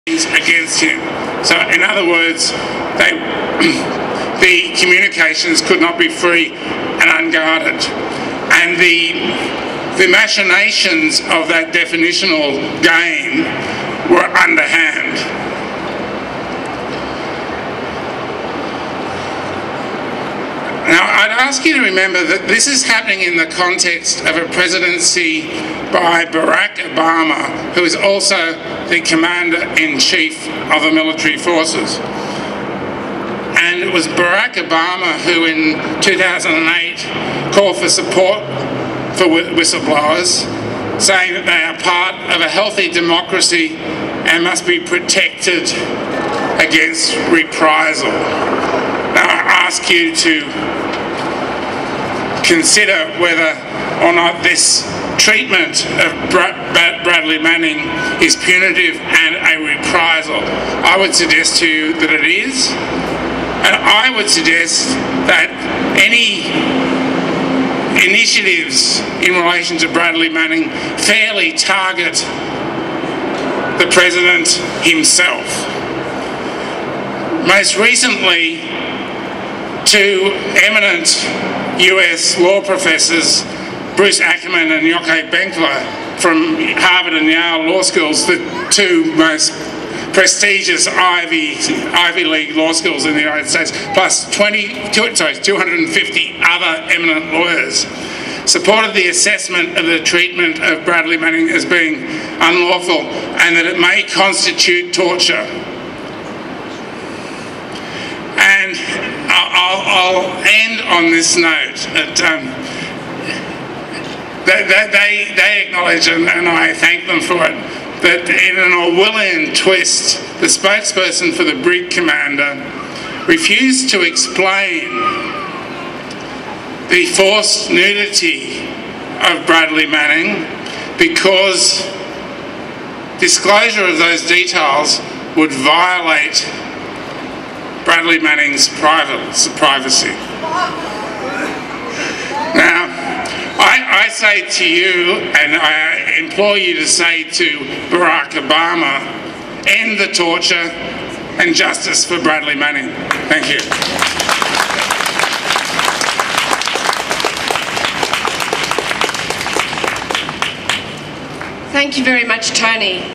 against him. So in other words, the communications could not be free and unguarded. And the machinations of that definitional game were underhand. Now, I'd ask you to remember that this is happening in the context of a presidency by Barack Obama, who is also the Commander-in-Chief of the military forces. And it was Barack Obama who in 2008 called for support for whistleblowers, saying that they are part of a healthy democracy and must be protected against reprisal. Now, I ask you to consider whether or not this treatment of Bradley Manning is punitive and a reprisal. I would suggest to you that it is, and I would suggest that any initiatives in relation to Bradley Manning fairly target the President himself. Most recently, two eminent US law professors, Bruce Ackerman and Yochai Benkler from Harvard and Yale law schools, the two most prestigious Ivy League law schools in the United States, plus 250 other eminent lawyers, supported the assessment of the treatment of Bradley Manning as being unlawful and that it may constitute torture. And I'll end on this note. They acknowledge, and I thank them for it, that in an Orwellian twist, the spokesperson for the Brig Commander refused to explain the forced nudity of Bradley Manning because disclosure of those details would violate Bradley Manning's privacy. Now, I say to you, and I implore you to say to Barack Obama, end the torture and justice for Bradley Manning. Thank you. Thank you very much, Tony.